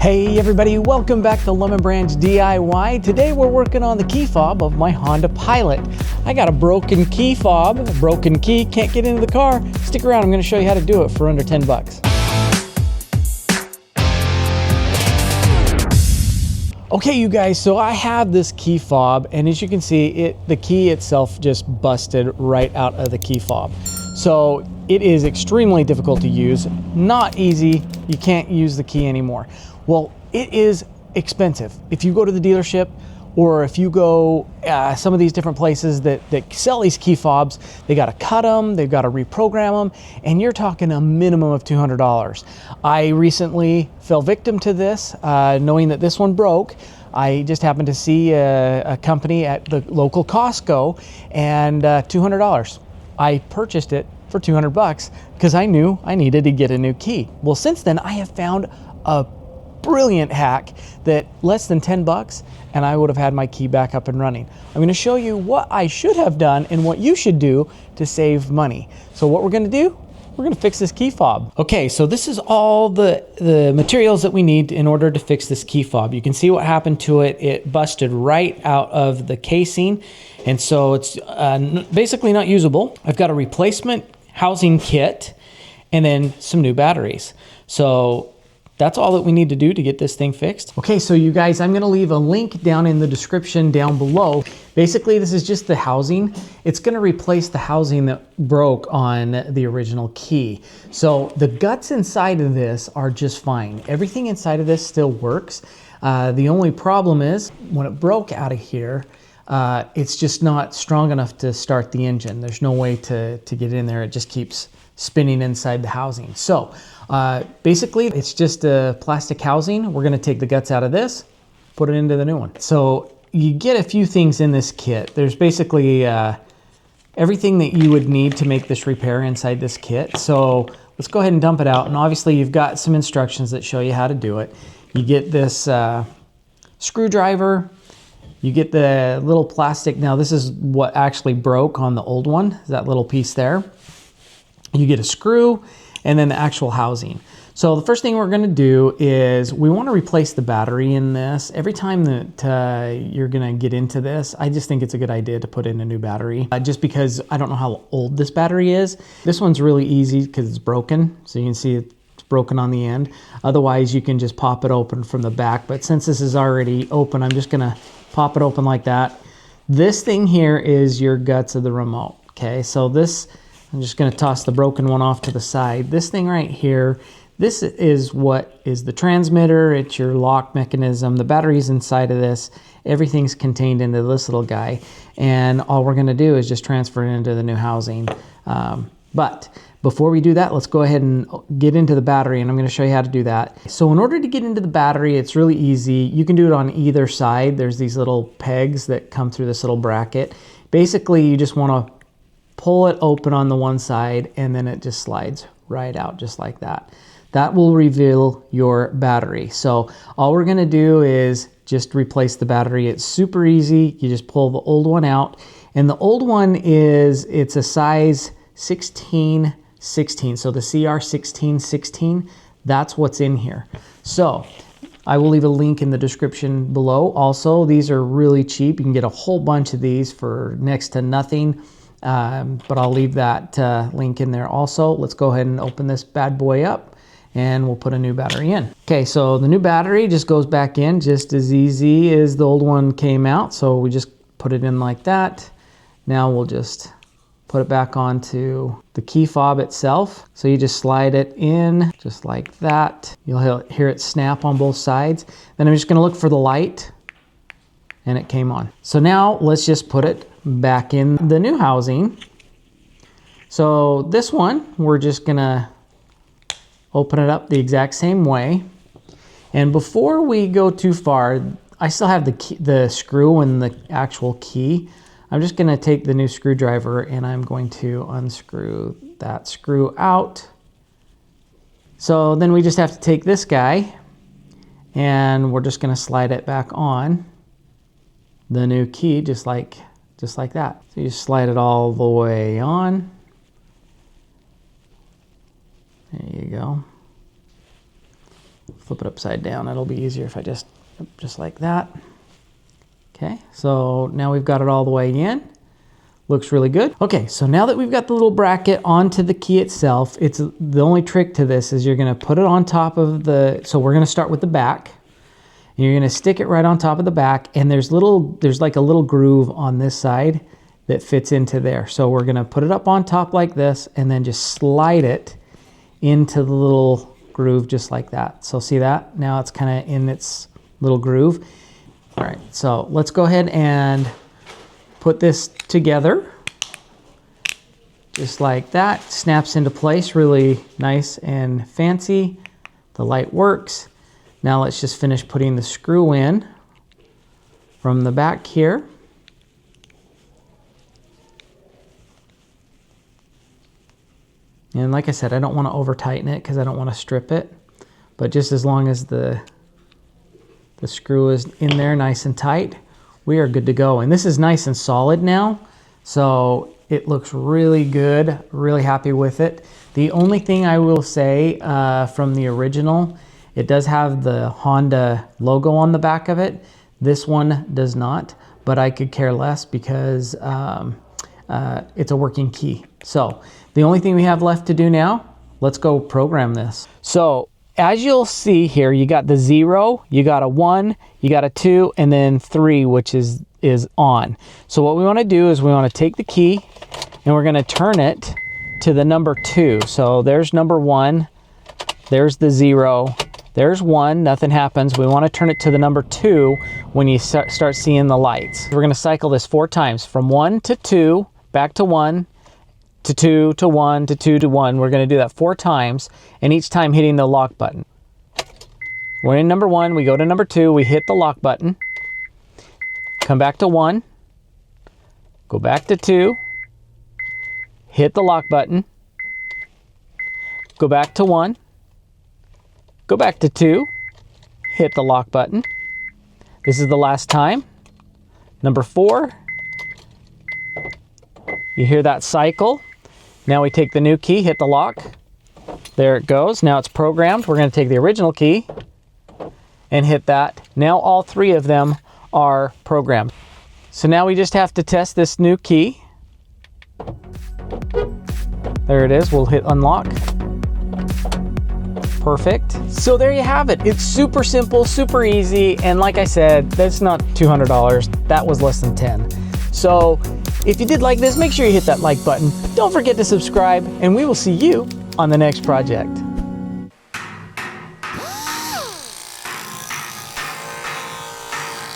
Hey everybody, welcome back to Lemon Branch DIY. Today we're working on the key fob of my Honda Pilot. I got a broken key fob, a broken key, can't get into the car. Stick around, I'm going to show you how to do it for under 10 bucks. Okay you guys, so I have this key fob, and as you can see, the key itself just busted right out of the key fob. So it is extremely difficult to use, not easy, you can't use the key anymore. Well, it is expensive. If you go to the dealership or if you go some of these different places that sell these key fobs, they got to cut them, they've got to reprogram them, and you're talking a minimum of $200. I recently fell victim to this, knowing that this one broke. I just happened to see a company at the local Costco and $200. I purchased it for 200 bucks because I knew I needed to get a new key. Well, since then I have found a brilliant hack that less than 10 bucks and I would have had my key back up and running. I'm going to show you what I should have done and what you should do to save money. So what we're going to do, we're going to fix this key fob. Okay, so this is all the materials that we need in order to fix this key fob. You can see what happened to it. It busted right out of the casing, and so it's basically not usable. I've got a replacement housing kit and then some new batteries. So that's all that we need to do to get this thing fixed. Okay, so you guys, I'm gonna leave a link down in the description down below. Basically, this is just the housing. It's gonna replace the housing that broke on the original key. So the guts inside of this are just fine. Everything inside of this still works. The only problem is when it broke out of here, it's just not strong enough to start the engine. There's no way to get in there. It just keeps spinning inside the housing. So basically it's just a plastic housing. We're gonna take the guts out of this, put it into the new one. So you get a few things in this kit. There's basically everything that you would need to make this repair inside this kit. So let's go ahead and dump it out. And obviously you've got some instructions that show you how to do it. You get this screwdriver, you get the little plastic. Now this is what actually broke on the old one, that little piece there. You get a screw and then the actual housing. So the first thing we're gonna do is we wanna replace the battery in this. Every time that you're gonna get into this, I just think it's a good idea to put in a new battery, just because I don't know how old this battery is. This one's really easy because it's broken. So you can see it's broken on the end. Otherwise you can just pop it open from the back. But since this is already open, I'm just gonna pop it open like that. This thing here is your guts of the remote, okay? So this, I'm just gonna toss the broken one off to the side. This thing right here, this is what is the transmitter. It's your lock mechanism. The battery's inside of this. Everything's contained into this little guy. And all we're gonna do is just transfer it into the new housing. But before we do that, let's go ahead and get into the battery, and I'm gonna show you how to do that. So in order to get into the battery, it's really easy. You can do it on either side. There's these little pegs that come through this little bracket. Basically, you just wanna pull it open on the one side, and then it just slides right out just like that. That will reveal your battery. So all we're gonna do is just replace the battery. It's super easy. You just pull the old one out, and the old one it's a size 1616. So the CR1616, that's what's in here. So I will leave a link in the description below. Also, these are really cheap. You can get a whole bunch of these for next to nothing. But I'll leave that link in there also. Let's go ahead and open this bad boy up and we'll put a new battery in. Okay, so the new battery just goes back in just as easy as the old one came out. So we just put it in like that. Now we'll just put it back onto the key fob itself. So you just slide it in just like that. You'll hear it snap on both sides. Then I'm just gonna look for the light, and it came on. So now let's just put it back in the new housing. So this one, we're just gonna open it up the exact same way. And before we go too far, I still have the screw and the actual key. I'm just gonna take the new screwdriver and I'm going to unscrew that screw out. So then we just have to take this guy and we're just gonna slide it back on the new key just like that. So you slide it all the way on. There you go. flip it upside down. It'll be easier if I just like that. Okay, so now we've got it all the way in. Looks really good. Okay, so now that we've got the little bracket onto the key itself, it's the only trick to this is you're gonna put it on top of the, so we're gonna start with the back. And you're gonna stick it right on top of the back, and there's like a little groove on this side that fits into there. So we're gonna put it up on top like this and then just slide it into the little groove just like that. So see that? Now it's kind of in its little groove. All right, so let's go ahead and put this together just like that. Snaps into place really nice and fancy. The light works. Now let's just finish putting the screw in from the back here. And like I said, I don't want to over tighten it because I don't want to strip it, but just as long as the screw is in there nice and tight, we are good to go. And this is nice and solid now, so it looks really good. Really happy with it. The only thing I will say from the original, it does have the Honda logo on the back of it. This one does not, but I could care less because it's a working key. So the only thing we have left to do now, let's go program this. So as you'll see here, you got the 0, you got a 1, you got a 2, and then 3, which is on. So what we want to do is we want to take the key and we're going to turn it to the number 2. So there's number 1, there's the 0, there's 1, nothing happens. We want to turn it to the number 2 when you start seeing the lights. We're going to cycle this 4 times, from 1 to 2, back to 1, to 2 to 1 to 2 to 1. We're going to do that 4 times, and each time hitting the lock button. We're in number 1, we go to number 2, we hit the lock button, come back to 1, go back to 2, hit the lock button, go back to 1, go back to 2, hit the lock button. This is the last time. Number 4, you hear that cycle. Now we take the new key, hit the lock. There it goes. Now it's programmed. We're going to take the original key and hit that. Now all 3 of them are programmed. So now we just have to test this new key. There it is. We'll hit unlock. Perfect. So there you have it. It's super simple, super easy. And like I said, that's not $200. That was less than 10. So if you did like this, make sure you hit that like button. Don't forget to subscribe, and we will see you on the next project.